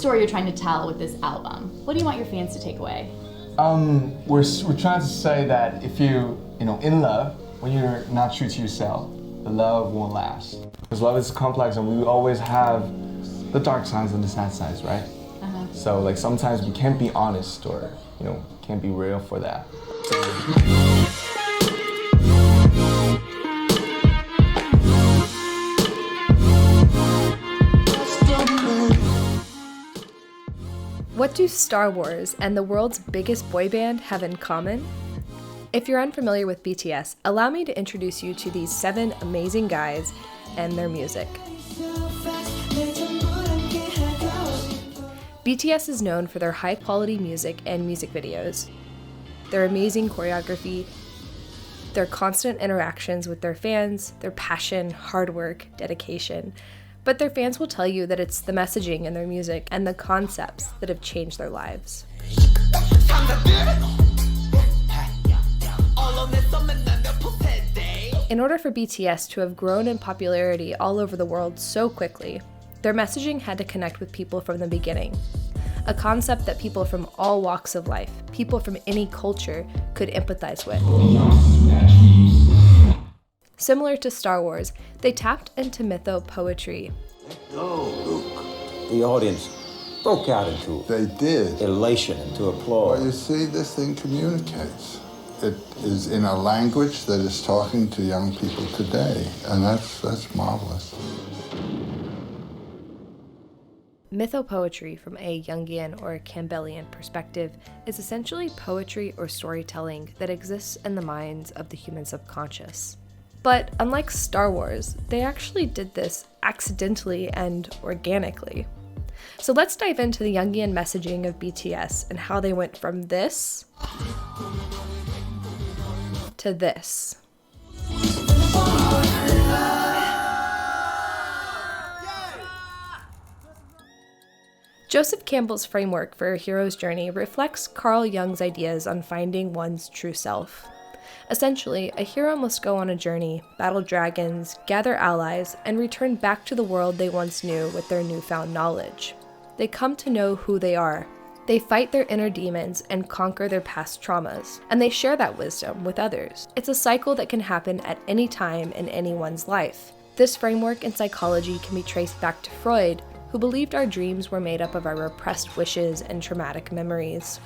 story you're trying to tell with this album? What do you want your fans to take away? We're trying to say that if you in love, when you're not true to yourself, the love won't last. Because love is complex, and we always have the dark sides and the sad sides, right? So like sometimes we can't be honest or can't be real for that. What do Star Wars and the world's biggest boy band have in common? If you're unfamiliar with BTS, allow me to introduce you to these 7 amazing guys and their music. BTS is known for their high-quality music and music videos, their amazing choreography, their constant interactions with their fans, their passion, hard work, dedication. But their fans will tell you that it's the messaging in their music and the concepts that have changed their lives. In order for BTS to have grown in popularity all over the world so quickly, their messaging had to connect with people from the beginning. A concept that people from all walks of life, people from any culture, could empathize with. Similar to Star Wars, they tapped into mytho-poetry. The audience broke out into elation, into applause. Well, you see, this thing communicates. It is in a language that is talking to young people today, and that's marvelous. Mythopoetry, from a Jungian or Campbellian perspective, is essentially poetry or storytelling that exists in the minds of the human subconscious. But unlike Star Wars, they actually did this accidentally and organically. So let's dive into the Jungian messaging of BTS and how they went from this to this. Joseph Campbell's framework for a hero's journey reflects Carl Jung's ideas on finding one's true self. Essentially, a hero must go on a journey, battle dragons, gather allies, and return back to the world they once knew with their newfound knowledge. They come to know who they are. They fight their inner demons and conquer their past traumas, and they share that wisdom with others. It's a cycle that can happen at any time in anyone's life. This framework in psychology can be traced back to Freud, who believed our dreams were made up of our repressed wishes and traumatic memories.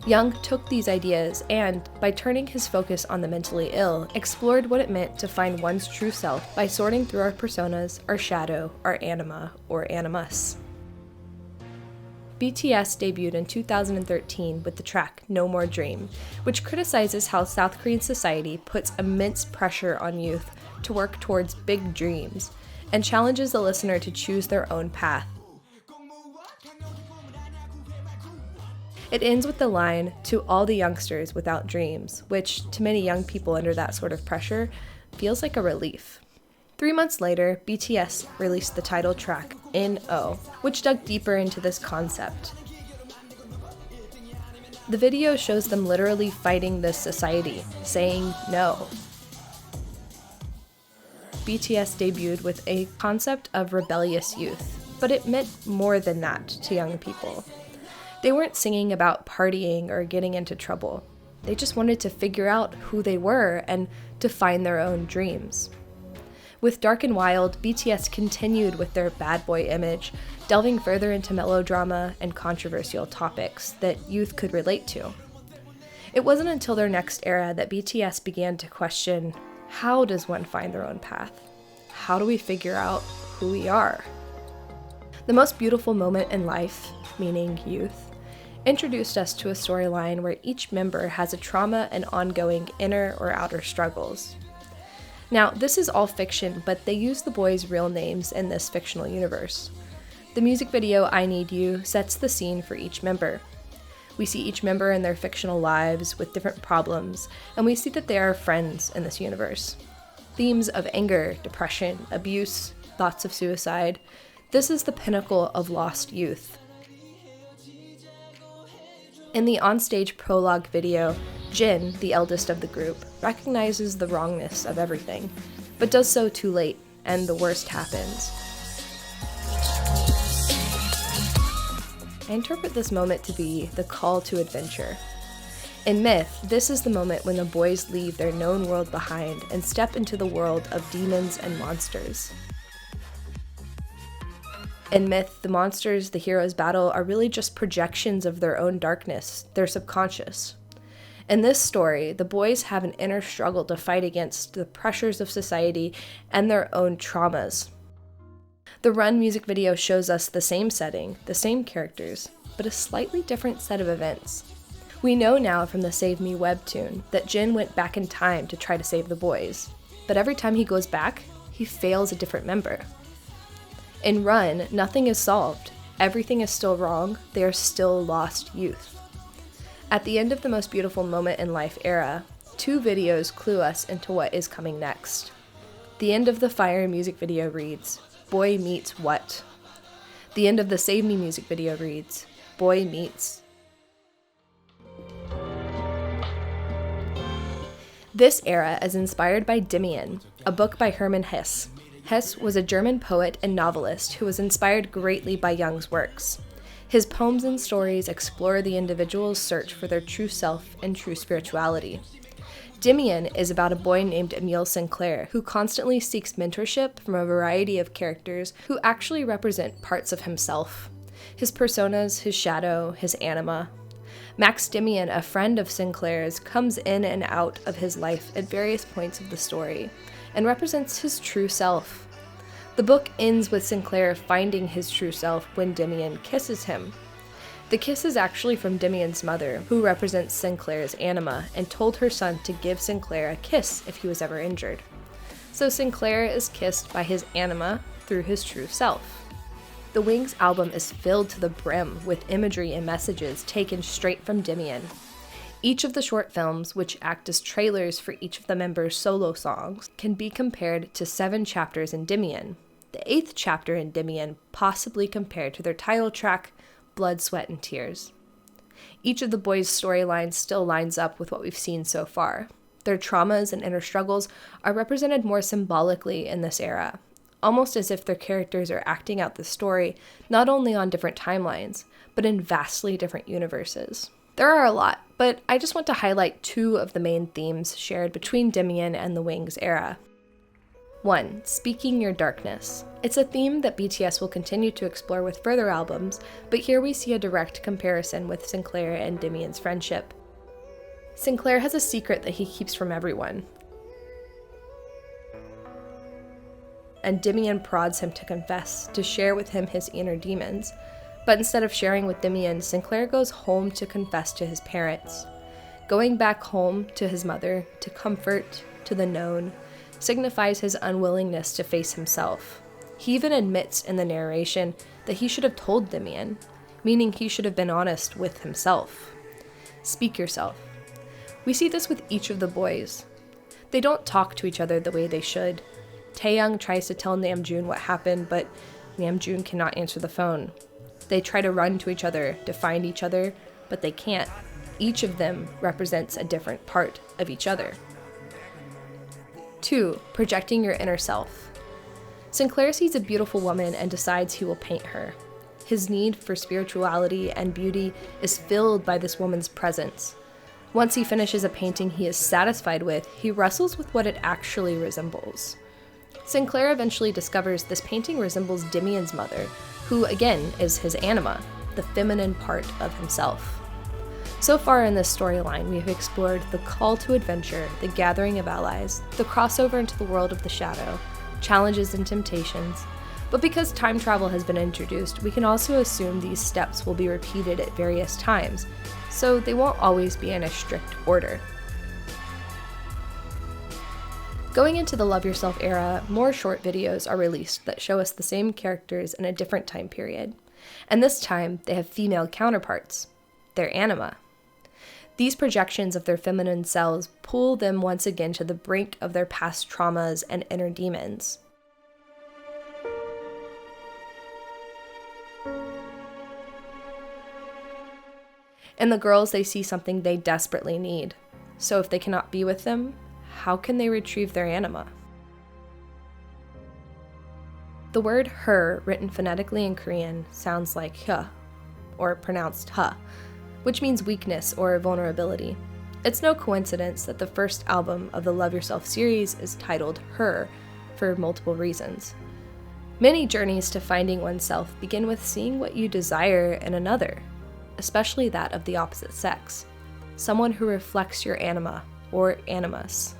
Jung took these ideas and, by turning his focus on the mentally ill, explored what it meant to find one's true self by sorting through our personas, our shadow, our anima, or animus. BTS debuted in 2013 with the track No More Dream, which criticizes how South Korean society puts immense pressure on youth to work towards big dreams, and challenges the listener to choose their own path. It ends with the line, "To all the youngsters without dreams," which, to many young people under that sort of pressure, feels like a relief. 3 months later, BTS released the title track, N.O., which dug deeper into this concept. The video shows them literally fighting this society, saying no. BTS debuted with a concept of rebellious youth, but it meant more than that to young people. They weren't singing about partying or getting into trouble. They just wanted to figure out who they were and to find their own dreams. With Dark and Wild, BTS continued with their bad boy image, delving further into melodrama and controversial topics that youth could relate to. It wasn't until their next era that BTS began to question, how does one find their own path? How do we figure out who we are? The most beautiful moment in life, meaning youth, introduced us to a storyline where each member has a trauma and ongoing inner or outer struggles. Now, this is all fiction, but they use the boys' real names in this fictional universe. The music video, I Need You, sets the scene for each member. We see each member in their fictional lives with different problems, and we see that they are friends in this universe. Themes of anger, depression, abuse, thoughts of suicide. This is the pinnacle of lost youth. In the onstage prologue video, Jin, the eldest of the group, recognizes the wrongness of everything, but does so too late, and the worst happens. I interpret this moment to be the call to adventure. In myth, this is the moment when the boys leave their known world behind and step into the world of demons and monsters. In myth, the monsters the heroes battle are really just projections of their own darkness, their subconscious. In this story, the boys have an inner struggle to fight against the pressures of society and their own traumas. The Run music video shows us the same setting, the same characters, but a slightly different set of events. We know now from the Save Me webtoon that Jin went back in time to try to save the boys, but every time he goes back, he fails a different member. In Run, nothing is solved, everything is still wrong, they are still lost youth. At the end of the most beautiful moment in life era, 2 videos clue us into what is coming next. The end of the Fire music video reads, "Boy meets what?" The end of the Save Me music video reads, "Boy meets." This era is inspired by Jungian, a book by Hermann Hesse. Hesse was a German poet and novelist who was inspired greatly by Jung's works. His poems and stories explore the individual's search for their true self and true spirituality. Jungian is about a boy named Emile Sinclair who constantly seeks mentorship from a variety of characters who actually represent parts of himself. His personas, his shadow, his anima. Max Jungian, a friend of Sinclair's, comes in and out of his life at various points of the story and represents his true self. The book ends with Sinclair finding his true self when Jungian kisses him. The kiss is actually from Jungian's mother, who represents Sinclair's anima, and told her son to give Sinclair a kiss if he was ever injured. So Sinclair is kissed by his anima through his true self. The Wings album is filled to the brim with imagery and messages taken straight from Jungian. Each of the short films, which act as trailers for each of the members' solo songs, can be compared to 7 chapters in Jungian. The 8th chapter in Jungian possibly compared to their title track, Blood, Sweat, and Tears. Each of the boys' storylines still lines up with what we've seen so far. Their traumas and inner struggles are represented more symbolically in this era, almost as if their characters are acting out the story not only on different timelines, but in vastly different universes. There are a lot, but I just want to highlight 2 of the main themes shared between Jungian and the Wings era. 1. Speaking your darkness. It's a theme that BTS will continue to explore with further albums, but here we see a direct comparison with Sinclair and Jungian's friendship. Sinclair has a secret that he keeps from everyone, and Jungian prods him to confess, to share with him his inner demons. But instead of sharing with Jungian, Sinclair goes home to confess to his parents. Going back home to his mother, to comfort, to the known, signifies his unwillingness to face himself. He even admits in the narration that he should have told Jungian, meaning he should have been honest with himself. Speak yourself. We see this with each of the boys. They don't talk to each other the way they should. Taeyang tries to tell Namjoon what happened, but Namjoon cannot answer the phone. They try to run to each other, to find each other, but they can't. Each of them represents a different part of each other. 2. Projecting your inner self. Sinclair sees a beautiful woman and decides he will paint her. His need for spirituality and beauty is filled by this woman's presence. Once he finishes a painting he is satisfied with, he wrestles with what it actually resembles. Sinclair eventually discovers this painting resembles Jungian's mother, who again is his anima, the feminine part of himself. So far in this storyline, we have explored the call to adventure, the gathering of allies, the crossover into the world of the shadow, challenges and temptations. But because time travel has been introduced, we can also assume these steps will be repeated at various times, so they won't always be in a strict order. Going into the Love Yourself era, more short videos are released that show us the same characters in a different time period. And this time, they have female counterparts, their anima. These projections of their feminine selves pull them once again to the brink of their past traumas and inner demons. In the girls, they see something they desperately need. So if they cannot be with them, how can they retrieve their anima? The word her, written phonetically in Korean, sounds like hyeh, or pronounced huh, which means weakness or vulnerability. It's no coincidence that the first album of the Love Yourself series is titled Her for multiple reasons. Many journeys to finding oneself begin with seeing what you desire in another, especially that of the opposite sex, someone who reflects your anima or animus.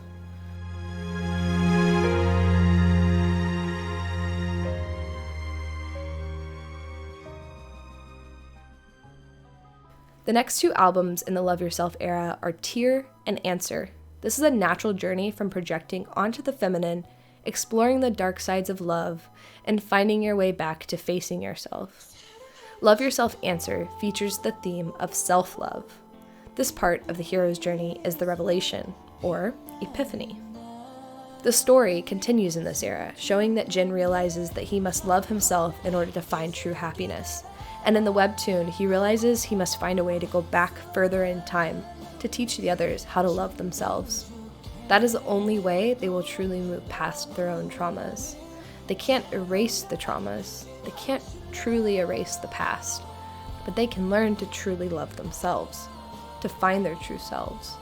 The next two albums in the Love Yourself era are Tear and Answer. This is a natural journey from projecting onto the feminine, exploring the dark sides of love, and finding your way back to facing yourself. Love Yourself Answer features the theme of self-love. This part of the hero's journey is the revelation, or epiphany. The story continues in this era, showing that Jin realizes that he must love himself in order to find true happiness. And in the webtoon, he realizes he must find a way to go back further in time to teach the others how to love themselves. That is the only way they will truly move past their own traumas. They can't erase the traumas. They can't truly erase the past. But they can learn to truly love themselves, to find their true selves.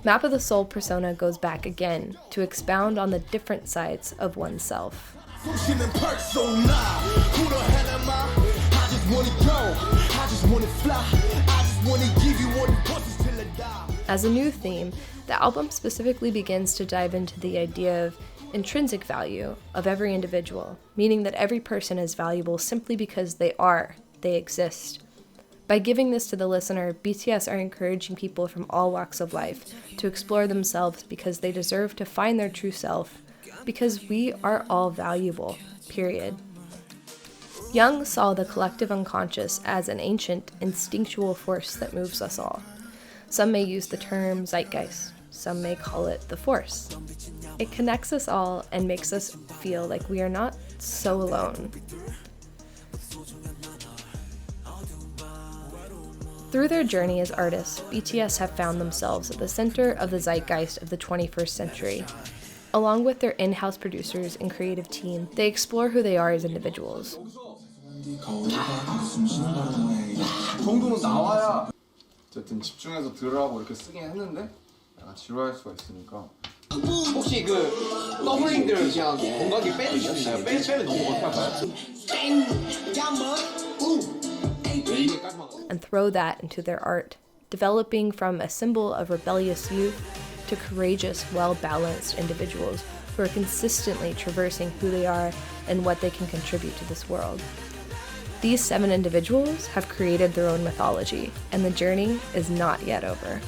Map of the Soul persona goes back again to expound on the different sides of oneself. As a new theme, the album specifically begins to dive into the idea of intrinsic value of every individual, meaning that every person is valuable simply because they exist. By giving this to the listener, BTS are encouraging people from all walks of life to explore themselves because they deserve to find their true self, because we are all valuable, period. Jung saw the collective unconscious as an ancient, instinctual force that moves us all. Some may use the term zeitgeist, some may call it the force. It connects us all and makes us feel like we are not so alone. Through their journey as artists, BTS have found themselves at the center of the zeitgeist of the 21st century. Along with their in-house producers and creative team, they explore who they are as individuals. 어쨌든 집중해서 들으라고 이렇게 쓰긴 했는데 약간 지루할 수가 있으니까. 혹시 그 더블링들 그냥 건강하게 빼주실 수 있나요? 빼면 너무 어떻게 할까요? And throw that into their art, developing from a symbol of rebellious youth to courageous, well-balanced individuals who are consistently traversing who they are and what they can contribute to this world. These 7 individuals have created their own mythology, and the journey is not yet over.